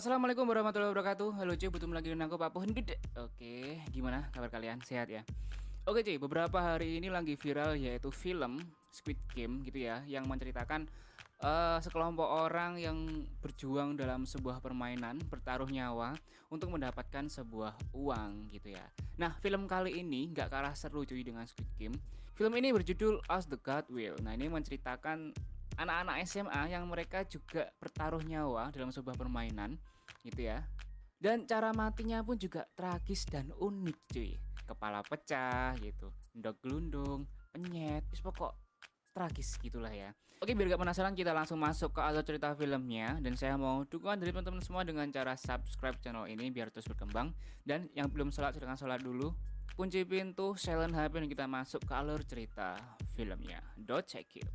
Assalamualaikum warahmatullahi wabarakatuh. Halo cuy, bertemu lagi dengan aku Pak Pohon Gede. Oke, gimana kabar kalian? Sehat ya? Oke cuy, beberapa hari ini lagi viral yaitu film Squid Game gitu ya, yang menceritakan sekelompok orang yang berjuang dalam sebuah permainan bertaruh nyawa untuk mendapatkan sebuah uang gitu ya. Nah, film kali ini nggak kalah seru cuy dengan Squid Game. Film ini berjudul As the God Will. Nah, ini menceritakan anak-anak SMA yang mereka juga bertaruh nyawa dalam sebuah permainan gitu ya. Dan cara matinya pun juga tragis dan unik cuy. Kepala pecah gitu, ndok gelundung, penyet, pokok tragis gitulah ya. Oke, biar gak penasaran kita langsung masuk ke alur cerita filmnya. Dan saya mau dukungan dari teman-teman semua dengan cara subscribe channel ini biar terus berkembang. Dan yang belum sholat silahkan sholat dulu. Kunci pintu, silent HP, dan kita masuk ke alur cerita filmnya. Don't check it.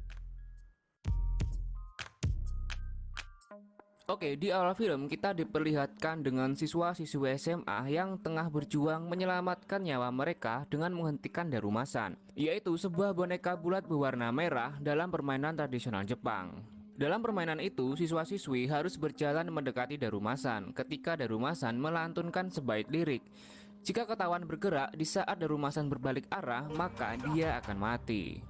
Oke, di awal film kita diperlihatkan dengan siswa-siswi SMA yang tengah berjuang menyelamatkan nyawa mereka dengan menghentikan darumasan, yaitu sebuah boneka bulat berwarna merah dalam permainan tradisional Jepang. Dalam permainan itu, siswa-siswi harus berjalan mendekati darumasan ketika darumasan melantunkan sebaik lirik. Jika ketahuan bergerak di saat darumasan berbalik arah, maka dia akan mati.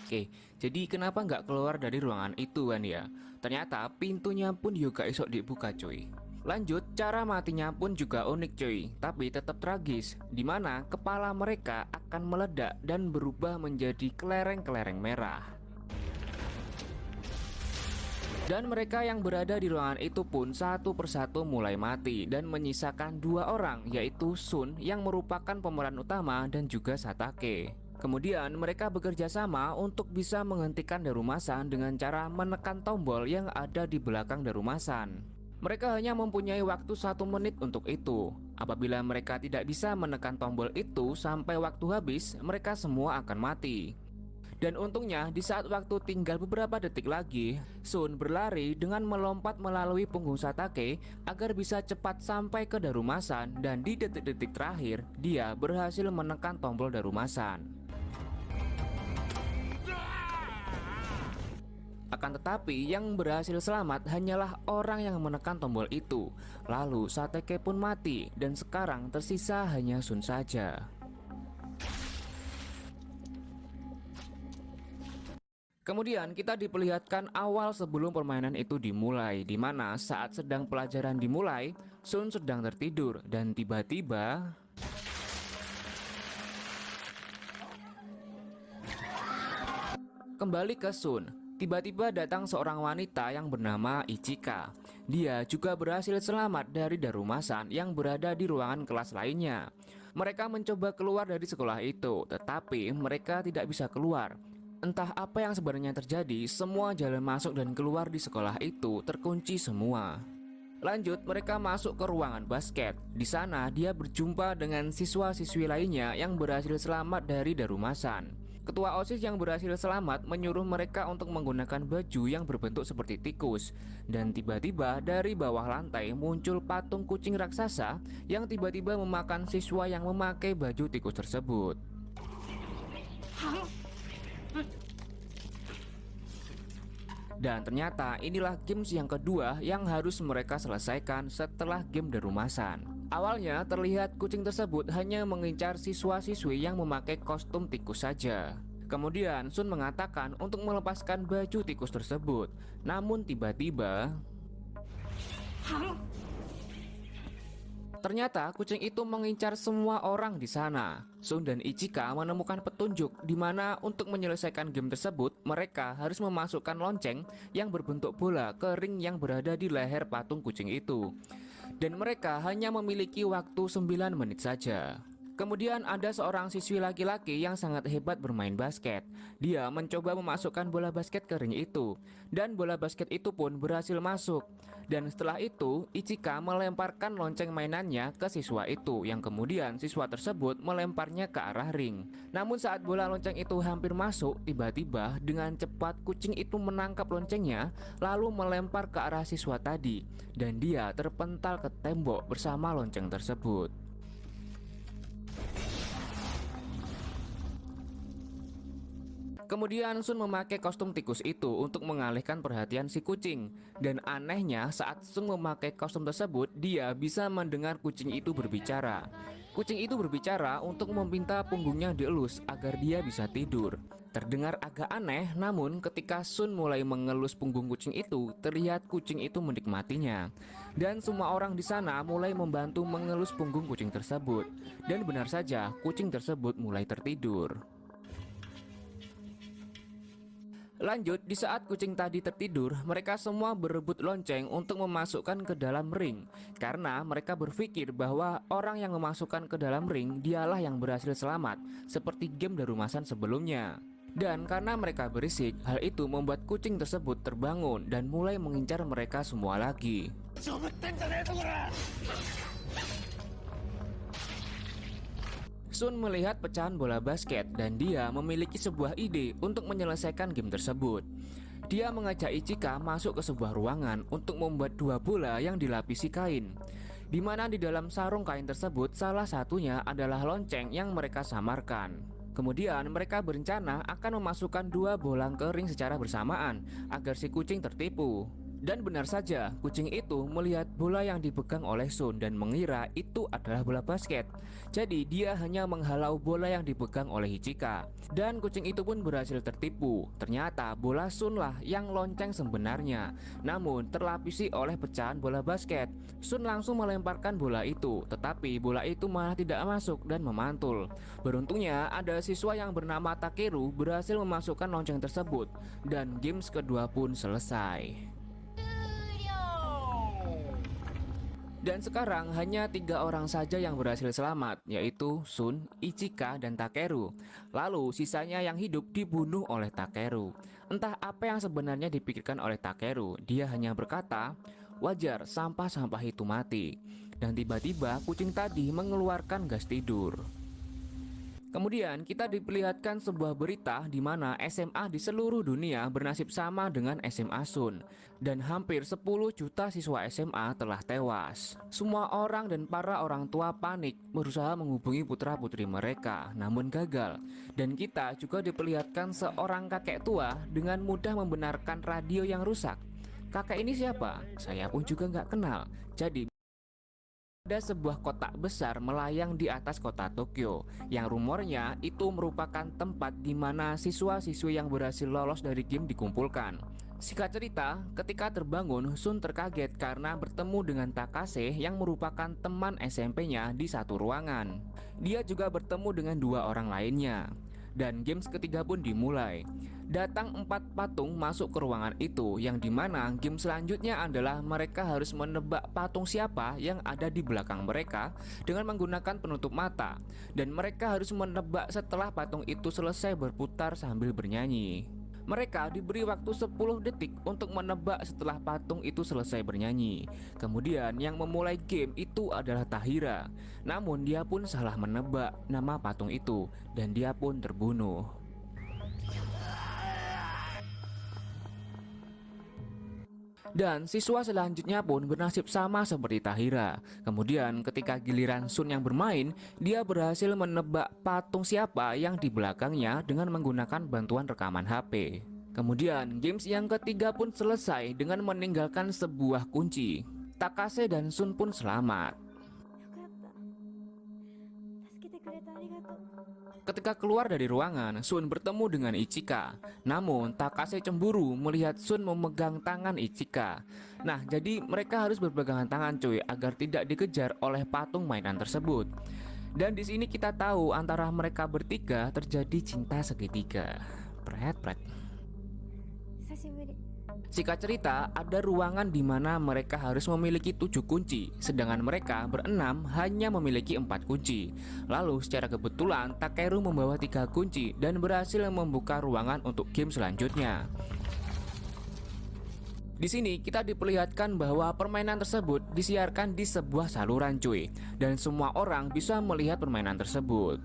Oke, jadi kenapa nggak keluar dari ruangan itu kan ya? Ternyata pintunya pun juga esok dibuka cuy. Lanjut, cara matinya pun juga unik cuy, tapi tetap tragis, dimana kepala mereka akan meledak dan berubah menjadi kelereng-kelereng merah. Dan mereka yang berada di ruangan itu pun satu persatu mulai mati dan menyisakan dua orang, yaitu Sun yang merupakan pemeran utama dan juga Satake. Kemudian mereka bekerja sama untuk bisa menghentikan darumasan dengan cara menekan tombol yang ada di belakang darumasan. Mereka hanya mempunyai waktu 1 menit untuk itu. Apabila mereka tidak bisa menekan tombol itu sampai waktu habis, mereka semua akan mati. Dan untungnya di saat waktu tinggal beberapa detik lagi, Sun berlari dengan melompat melalui punggung Satake agar bisa cepat sampai ke darumasan, dan di detik-detik terakhir dia berhasil menekan tombol darumasan. Akan tetapi yang berhasil selamat hanyalah orang yang menekan tombol itu. Lalu Satake pun mati dan sekarang tersisa hanya Sun saja. Kemudian kita diperlihatkan awal sebelum permainan itu dimulai, di mana saat sedang pelajaran dimulai, Sun sedang tertidur dan tiba-tiba kembali ke Sun. Tiba-tiba datang seorang wanita yang bernama Ichika. Dia juga berhasil selamat dari darumasan yang berada di ruangan kelas lainnya. Mereka mencoba keluar dari sekolah itu, tetapi mereka tidak bisa keluar. Entah apa yang sebenarnya terjadi, semua jalan masuk dan keluar di sekolah itu terkunci semua. Lanjut, mereka masuk ke ruangan basket. Di sana dia berjumpa dengan siswa-siswi lainnya yang berhasil selamat dari darumasan. Ketua OSIS yang berhasil selamat menyuruh mereka untuk menggunakan baju yang berbentuk seperti tikus. Dan tiba-tiba dari bawah lantai muncul patung kucing raksasa yang tiba-tiba memakan siswa yang memakai baju tikus tersebut. Dan ternyata inilah games yang kedua yang harus mereka selesaikan setelah game darumasan. Awalnya terlihat kucing tersebut hanya mengincar siswa-siswi yang memakai kostum tikus saja. Kemudian Sun mengatakan untuk melepaskan baju tikus tersebut. Namun tiba-tiba ternyata kucing itu mengincar semua orang di sana. Sun dan Ichika menemukan petunjuk di mana untuk menyelesaikan game tersebut mereka harus memasukkan lonceng yang berbentuk bola ke ring yang berada di leher patung kucing itu. Dan mereka hanya memiliki waktu 9 menit saja. Kemudian ada seorang siswi laki-laki yang sangat hebat bermain basket. Dia mencoba memasukkan bola basket ke ring itu, dan bola basket itu pun berhasil masuk. Dan setelah itu, Ichika melemparkan lonceng mainannya ke siswa itu, yang kemudian siswa tersebut melemparnya ke arah ring. Namun saat bola lonceng itu hampir masuk, tiba-tiba dengan cepat kucing itu menangkap loncengnya, lalu melempar ke arah siswa tadi, dan dia terpental ke tembok bersama lonceng tersebut. Kemudian Sun memakai kostum tikus itu untuk mengalihkan perhatian si kucing. Dan anehnya saat Sun memakai kostum tersebut, dia bisa mendengar kucing itu berbicara. Kucing itu berbicara untuk meminta punggungnya dielus agar dia bisa tidur. Terdengar agak aneh, namun ketika Sun mulai mengelus punggung kucing itu, terlihat kucing itu menikmatinya. Dan semua orang di sana mulai membantu mengelus punggung kucing tersebut. Dan benar saja, kucing tersebut mulai tertidur. Lanjut, di saat kucing tadi tertidur, mereka semua berebut lonceng untuk memasukkan ke dalam ring. Karena mereka berpikir bahwa orang yang memasukkan ke dalam ring dialah yang berhasil selamat, seperti game Darumasan sebelumnya. Dan karena mereka berisik, hal itu membuat kucing tersebut terbangun dan mulai mengincar mereka semua lagi. Sun melihat pecahan bola basket dan dia memiliki sebuah ide untuk menyelesaikan game tersebut. Dia mengajak Ichika masuk ke sebuah ruangan untuk membuat dua bola yang dilapisi kain, di mana di dalam sarung kain tersebut salah satunya adalah lonceng yang mereka samarkan. Kemudian mereka berencana akan memasukkan dua bola ke ring secara bersamaan agar si kucing tertipu. Dan benar saja, kucing itu melihat bola yang dipegang oleh Sun dan mengira itu adalah bola basket. Jadi dia hanya menghalau bola yang dipegang oleh Ichika. Dan kucing itu pun berhasil tertipu. Ternyata bola Sun lah yang lonceng sebenarnya, namun terlapisi oleh pecahan bola basket. Sun langsung melemparkan bola itu, tetapi bola itu malah tidak masuk dan memantul. Beruntungnya ada siswa yang bernama Takeru berhasil memasukkan lonceng tersebut. Dan games kedua pun selesai. Dan sekarang hanya 3 orang saja yang berhasil selamat, yaitu Sun, Ichika, dan Takeru. Lalu sisanya yang hidup dibunuh oleh Takeru. Entah apa yang sebenarnya dipikirkan oleh Takeru. Dia hanya berkata, wajar sampah-sampah itu mati. Dan tiba-tiba kucing tadi mengeluarkan gas tidur. Kemudian kita diperlihatkan sebuah berita di mana SMA di seluruh dunia bernasib sama dengan SMA Sun. Dan hampir 10 juta siswa SMA telah tewas. Semua orang dan para orang tua panik berusaha menghubungi putra-putri mereka, namun gagal. Dan kita juga diperlihatkan seorang kakek tua dengan mudah membenarkan radio yang rusak. Kakek ini siapa? Saya pun juga nggak kenal. Jadi ada sebuah kotak besar melayang di atas kota Tokyo yang rumornya itu merupakan tempat di mana siswa-siswi yang berhasil lolos dari game dikumpulkan. Singkat cerita, ketika terbangun, Sun terkaget karena bertemu dengan Takase yang merupakan teman SMP-nya di satu ruangan. Dia juga bertemu dengan 2 orang lainnya. Dan games ketiga pun dimulai. Datang 4 patung masuk ke ruangan itu, yang dimana game selanjutnya adalah mereka harus menebak patung siapa yang ada di belakang mereka dengan menggunakan penutup mata. Dan mereka harus menebak setelah patung itu selesai berputar sambil bernyanyi. Mereka diberi waktu 10 detik untuk menebak setelah patung itu selesai bernyanyi. Kemudian yang memulai game itu adalah Tahira. Namun dia pun salah menebak nama patung itu dan dia pun terbunuh. Dan siswa selanjutnya pun bernasib sama seperti Tahira. Kemudian ketika giliran Sun yang bermain, dia berhasil menebak patung siapa yang di belakangnya dengan menggunakan bantuan rekaman HP. Kemudian games yang ketiga pun selesai dengan meninggalkan sebuah kunci. Takase dan Sun pun selamat. Ketika keluar dari ruangan, Sun bertemu dengan Ichika. Namun Takase cemburu melihat Sun memegang tangan Ichika. Nah, jadi mereka harus berpegangan tangan cuy agar tidak dikejar oleh patung mainan tersebut. Dan di sini kita tahu antara mereka bertiga terjadi cinta segitiga. Pret. Singkat cerita, ada ruangan di mana mereka harus memiliki 7 kunci, sedangkan mereka berenam hanya memiliki 4 kunci. Lalu secara kebetulan Takeru membawa 3 kunci dan berhasil membuka ruangan untuk game selanjutnya. Di sini kita diperlihatkan bahwa permainan tersebut disiarkan di sebuah saluran cuy, dan semua orang bisa melihat permainan tersebut.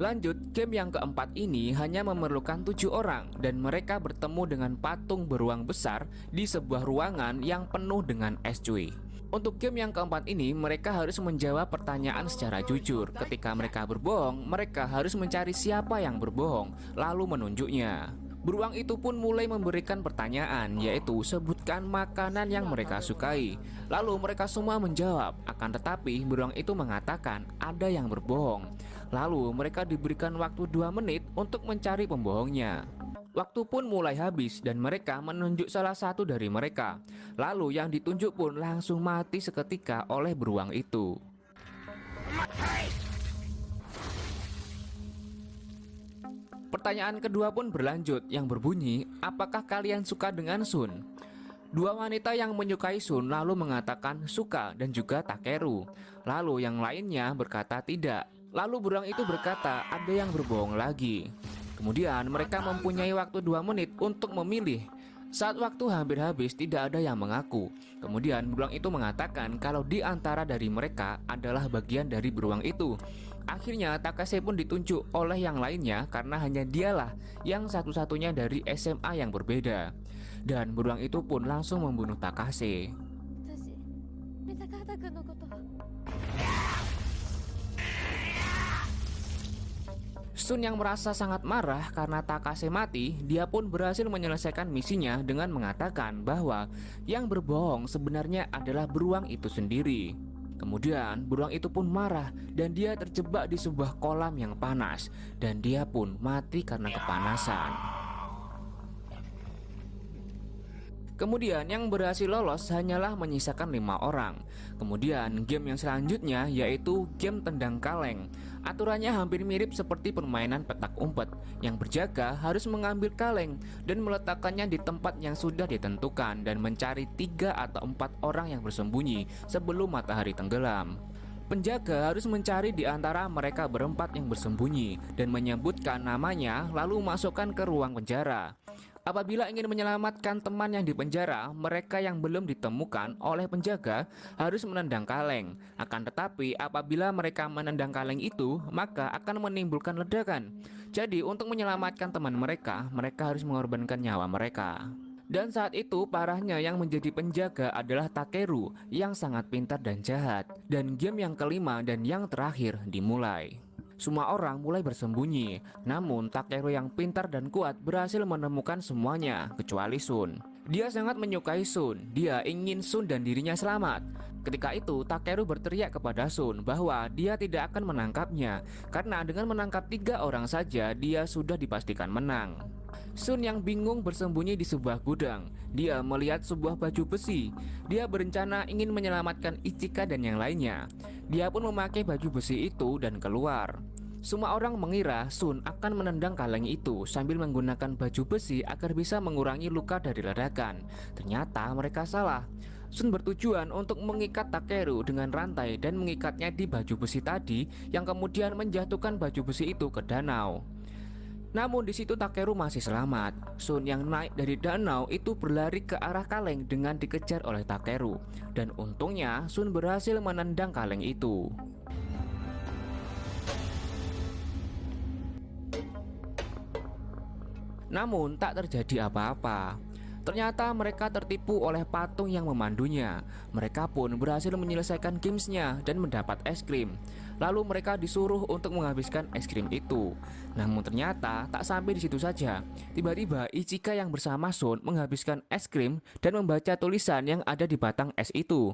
Lanjut, game yang keempat ini hanya memerlukan 7 orang dan mereka bertemu dengan patung beruang besar di sebuah ruangan yang penuh dengan es cuy. Untuk game yang keempat ini mereka harus menjawab pertanyaan secara jujur. Ketika mereka berbohong, mereka harus mencari siapa yang berbohong lalu menunjuknya. Beruang itu pun mulai memberikan pertanyaan, yaitu sebutkan makanan yang mereka sukai. Lalu mereka semua menjawab, akan tetapi beruang itu mengatakan ada yang berbohong. Lalu mereka diberikan waktu 2 menit untuk mencari pembohongnya. Waktu pun mulai habis dan mereka menunjuk salah satu dari mereka. Lalu yang ditunjuk pun langsung mati seketika oleh beruang itu. Pertanyaan kedua pun berlanjut yang berbunyi, apakah kalian suka dengan Sun? Dua wanita yang menyukai Sun lalu mengatakan suka dan juga Takeru. Lalu yang lainnya berkata tidak. Lalu beruang itu berkata ada yang berbohong lagi. Kemudian mereka mempunyai waktu 2 menit untuk memilih. Saat waktu hampir habis tidak ada yang mengaku. Kemudian beruang itu mengatakan kalau di antara dari mereka adalah bagian dari beruang itu. Akhirnya Takase pun ditunjuk oleh yang lainnya karena hanya dialah yang satu-satunya dari SMA yang berbeda. Dan beruang itu pun langsung membunuh Takase. Sun yang merasa sangat marah karena Takase mati, dia pun berhasil menyelesaikan misinya dengan mengatakan bahwa yang berbohong sebenarnya adalah beruang itu sendiri. Kemudian beruang itu pun marah dan dia terjebak di sebuah kolam yang panas dan dia pun mati karena kepanasan. Kemudian yang berhasil lolos hanyalah menyisakan 5 orang. Kemudian game yang selanjutnya yaitu game tendang kaleng. Aturannya hampir mirip seperti permainan petak umpet. Yang berjaga harus mengambil kaleng dan meletakkannya di tempat yang sudah ditentukan dan mencari 3 atau 4 orang yang bersembunyi sebelum matahari tenggelam. Penjaga harus mencari di antara mereka berempat yang bersembunyi dan menyebutkan namanya lalu masukkan ke ruang penjara. Apabila ingin menyelamatkan teman yang di penjara, mereka yang belum ditemukan oleh penjaga harus menendang kaleng. Akan tetapi apabila mereka menendang kaleng itu, maka akan menimbulkan ledakan. Jadi untuk menyelamatkan teman mereka, mereka harus mengorbankan nyawa mereka. Dan saat itu parahnya yang menjadi penjaga adalah Takeru yang sangat pintar dan jahat. Dan game yang kelima dan yang terakhir dimulai. Semua orang mulai bersembunyi, namun Takeru yang pintar dan kuat berhasil menemukan semuanya, kecuali Sun. Dia sangat menyukai Sun, dia ingin Sun dan dirinya selamat. Ketika itu Takeru berteriak kepada Sun bahwa dia tidak akan menangkapnya, karena dengan menangkap 3 orang saja dia sudah dipastikan menang. Sun yang bingung bersembunyi di sebuah gudang. Dia melihat sebuah baju besi. Dia berencana ingin menyelamatkan Ichika dan yang lainnya. Dia pun memakai baju besi itu dan keluar. Semua orang mengira Sun akan menendang kaleng itu sambil menggunakan baju besi agar bisa mengurangi luka dari ledakan. Ternyata mereka salah. Sun bertujuan untuk mengikat Takeru dengan rantai dan mengikatnya di baju besi tadi yang kemudian menjatuhkan baju besi itu ke danau. Namun di situ Takeru masih selamat. Sun yang naik dari danau itu berlari ke arah kaleng dengan dikejar oleh Takeru. Dan untungnya Sun berhasil menendang kaleng itu. Namun tak terjadi apa-apa. Ternyata mereka tertipu oleh patung yang memandunya. Mereka pun berhasil menyelesaikan gamesnya dan mendapat es krim. Lalu mereka disuruh untuk menghabiskan es krim itu. Namun ternyata tak sampai di situ saja. Tiba-tiba Ichika yang bersama Sun menghabiskan es krim dan membaca tulisan yang ada di batang es itu.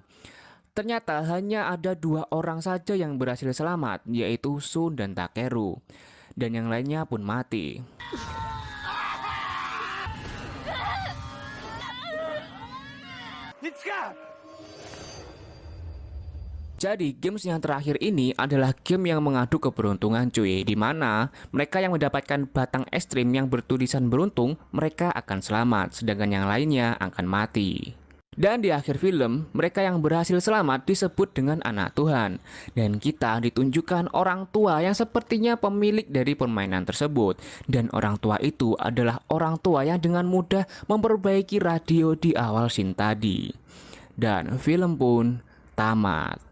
Ternyata hanya ada 2 orang saja yang berhasil selamat, yaitu Sun dan Takeru. Dan yang lainnya pun mati. Jadi games yang terakhir ini adalah game yang mengadu keberuntungan cuy, dimana mereka yang mendapatkan batang es krim yang bertulisan beruntung mereka akan selamat, sedangkan yang lainnya akan mati. Dan di akhir film, mereka yang berhasil selamat disebut dengan anak Tuhan. Dan kita ditunjukkan orang tua yang sepertinya pemilik dari permainan tersebut. Dan orang tua itu adalah orang tua yang dengan mudah memperbaiki radio di awal scene tadi. Dan film pun tamat.